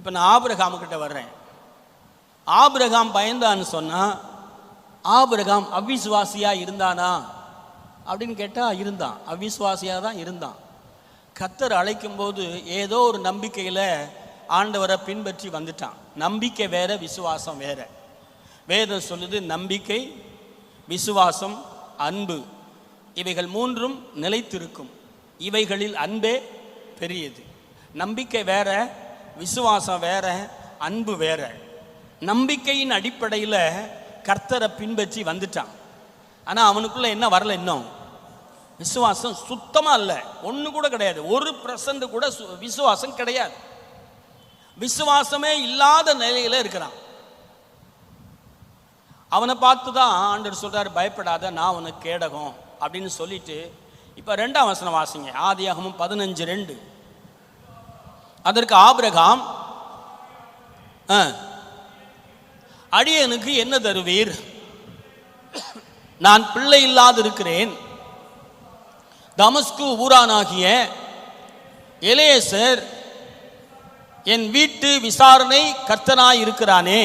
இப்போ நான் ஆபிரகாமுக்கிட்ட வர்றேன். ஆபிரகாம் பயந்தான்னு சொன்னால் ஆபிரகாம் அவிசுவாசியாக இருந்தானா அப்படின்னு கேட்டால் இருந்தான். அவிசுவாசியாக தான் இருந்தான். கர்த்தர் அழைக்கும்போது ஏதோ ஒரு நம்பிக்கையில் ஆண்டவரை பின்பற்றி வந்துட்டான். நம்பிக்கை வேற, விசுவாசம் வேற. வேதம் சொல்லுது நம்பிக்கை, விசுவாசம், அன்பு இவைகள் மூன்றும் நிலைத்திருக்கும், இவைகளில் அன்பே பெரியது. நம்பிக்கை வேற, விசுவாசம் வேற, அன்பு வேற. நம்பிக்கையின் அடிப்படையில் கர்த்தரை பின்பற்றி வந்துட்டான். ஆனால் அவனுக்குள்ள என்ன வரல? இன்னும் விசுவாசம் சுத்தமாக இல்லை, ஒன்று கூட கிடையாது. 1% கூட விசுவாசம் கிடையாது. விசுவாசமே இல்லாத நிலையில் இருக்கிறான். அவனை பார்த்து தான் ஆண்டவர் சொல்றாரு, பயப்படாத, நான் உனக்கு கேடகம் அப்படின்னு சொல்லிட்டு. இப்போ 2ஆம் வசனம் வாசிங்க, ஆதியாகமம் 15:2. அதற்கு ஆபிரகாம், அடியனுக்கு என்ன தருவீர்? நான் பிள்ளை இல்லாது இருக்கிறேன். தமஸ்கு ஊரானாகிய எலியேசர் என் வீட்டு விசாரணை கர்த்தனாய் இருக்கிறானே.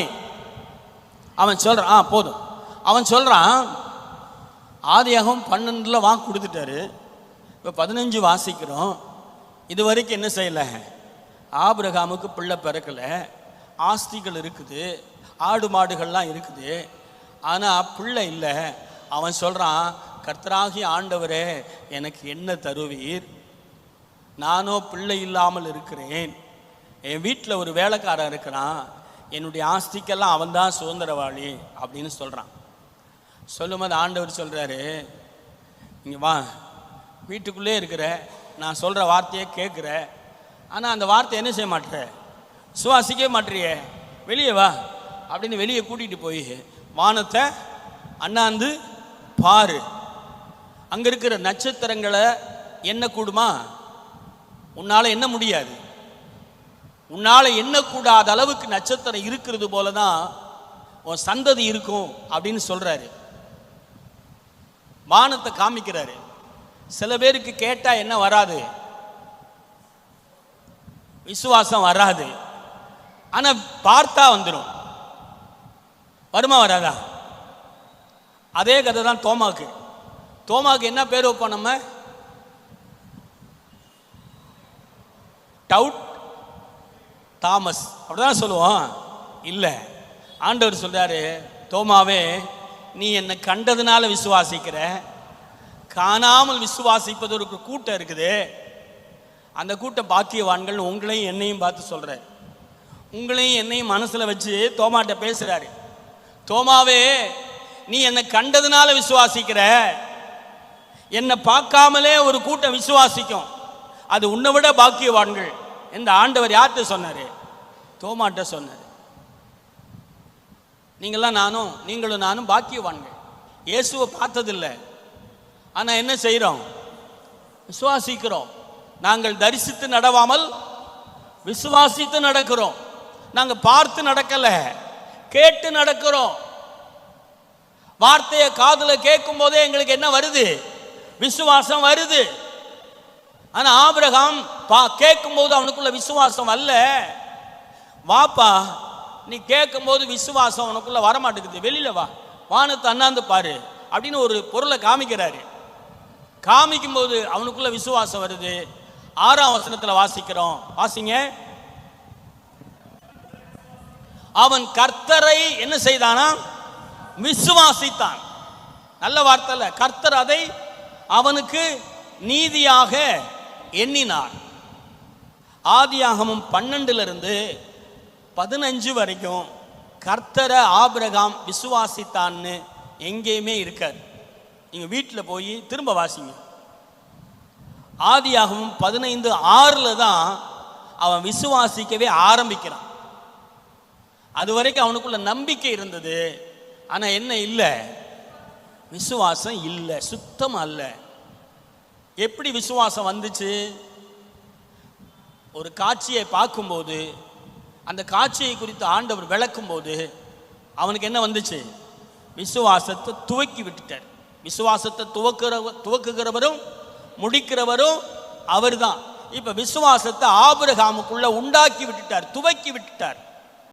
அவன் சொல்றான், போதும். அவன் சொல்றான், ஆதியாகமம் 12 வாக்கு கொடுத்துட்டாரு. இப்போ 15 வாசிக்கிறோம். இது வரைக்கும் என்ன செய்யலை? ஆபிரகாமுக்கு பிள்ளை பிறக்கலை, ஆஸ்திகள் இருக்குது, ஆடு மாடுகள்லாம் இருக்குது, ஆனால் பிள்ளை இல்லை. அவன் சொல்கிறான், கர்த்தராகிய ஆண்டவரே எனக்கு என்ன தருவீர்? நானோ பிள்ளை இல்லாமல் இருக்கிறேன், என் வீட்டில் ஒரு வேலைக்காரன் இருக்கிறான், என்னுடைய ஆஸ்திக்கெல்லாம் அவன் தான் சுதந்திரவாளி அப்படின்னு சொல்கிறான். சொல்லும்போது ஆண்டவர் சொல்கிறாரு, இங்கே வா, வீட்டுக்குள்ளே இருக்கிற, நான் சொல்கிற வார்த்தையை கேட்குற, ஆனால் அந்த வார்த்தை என்ன செய்ய மாட்டேற, சுவாசிக்கவே மாட்டேறியே, வெளியே வா அப்படின்னு வெளியே கூட்டிகிட்டு போய் வானத்தை அண்ணாந்து பாரு. அங்கே இருக்கிற நட்சத்திரங்களை என்ன கூடுமா? உன்னால் என்ன முடியாது. உன்னால் எண்ணக்கூடாத அளவுக்கு நட்சத்திரம் இருக்கிறது போல தான் உன் சந்ததி இருக்கும் அப்படின்னு சொல்கிறாரு. வானத்தை காமிக்கிறாரு. சில பேருக்கு கேட்டால் என்ன வராது? விசுவாசம் வராது. ஆனால் பார்த்தா வந்துடும். வருமா வராதா? அதே கதை தான் தோமாக்கு. தோமாக்கு என்ன பேர் வைப்போம் நம்ம? டவுட் தாமஸ் அப்படிதான் சொல்லுவோம். இல்லை, ஆண்டவர் சொல்றாரு, தோமாவே நீ என்னை கண்டதுனால விசுவாசிக்கிற, காணாமல் விசுவாசிப்பது ஒரு கூட்டம் இருக்குது. அந்த கூட்டம் பாக்கியவான்கள். உங்களையும் என்னையும் பார்த்து சொல்ற, உங்களையும் என்னையும் மனசில் வச்சு தோமாட்ட பேசுறாரு. தோமாவே நீ என்னை கண்டதுனால விசுவாசிக்கிற, என்னை பார்க்காமலே ஒரு கூட்டம் விசுவாசிக்கும், அது உன்னை விட பாக்கியவான்கள் என்று ஆண்டவர் யார்கிட்ட சொன்னார்? தோமாட்ட சொன்னார். நீங்களும் நானும் பாக்கியவான்கள். இயேசுவை பார்த்ததில்லை, ஆனால் என்ன செய்கிறோம்? விசுவாசிக்கிறோம். நாங்கள் தரிசித்து நடவாமல் விசுவாசித்து நடக்கிறோம். நாங்கள் பார்த்து நடக்கலை, கேட்டு நடக்கிறோம். வார்த்தையை காதில் கேட்கும் போதே எங்களுக்கு என்ன வருது? விசுவாசம் வருது. ஆனால் ஆபிரகாம் கேட்கும் போது அவனுக்குள்ள விசுவாசம் அல்ல. வாப்பா, நீ கேட்கும் போது விசுவாசம் உனக்குள்ள வரமாட்டேங்குது, வெளியில வா, வானத்தை அண்ணாந்து பாரு அப்படின்னு ஒரு பொருளை காமிக்கிறாரு. காமிக்கும் போது அவனுக்குள்ள விசுவாசம் வருது. 6ஆம் வசனத்தில் வாசிக்கிறோம், வாசிங்க. அவன் கர்த்தரை என்ன செய்தானா? விசுவாசித்தான். நல்ல வார்த்தை இல்ல? கர்த்தர் அதை அவனுக்கு நீதியாக எண்ணினார். ஆதியாகமம் 12 15 வரைக்கும் கர்த்தரை ஆபிரகாம் விசுவாசித்தான்னு எங்கேயுமே இருக்காது. நீங்க வீட்டில் போய் திரும்ப வாசிங்க. ஆதியாகமம் 15:6 தான் அவன் விசுவாசிக்கவே ஆரம்பிக்கிறான். அது வரைக்கும் அவனுக்குள்ள நம்பிக்கை இருந்தது, ஆனா என்ன இல்லை? விசுவாசம் இல்லை, சுத்தம் அல்ல. எப்படி விசுவாசம் வந்துச்சு? ஒரு காட்சியை பார்க்கும்போது, அந்த காட்சியை குறித்து ஆண்டவர் விளக்கும் போது அவனுக்கு என்ன வந்துச்சு? விசுவாசத்தை துவக்கி விட்டுட்டார். விசுவாசத்தை துவக்குகிறவரும் முடிக்கிறவரும் அவர் தான். இப்ப விசுவாசத்தை ஆபிரகாமுக்குள்ள உண்டாக்கி விட்டுட்டார், துவக்கி விட்டுட்டார்.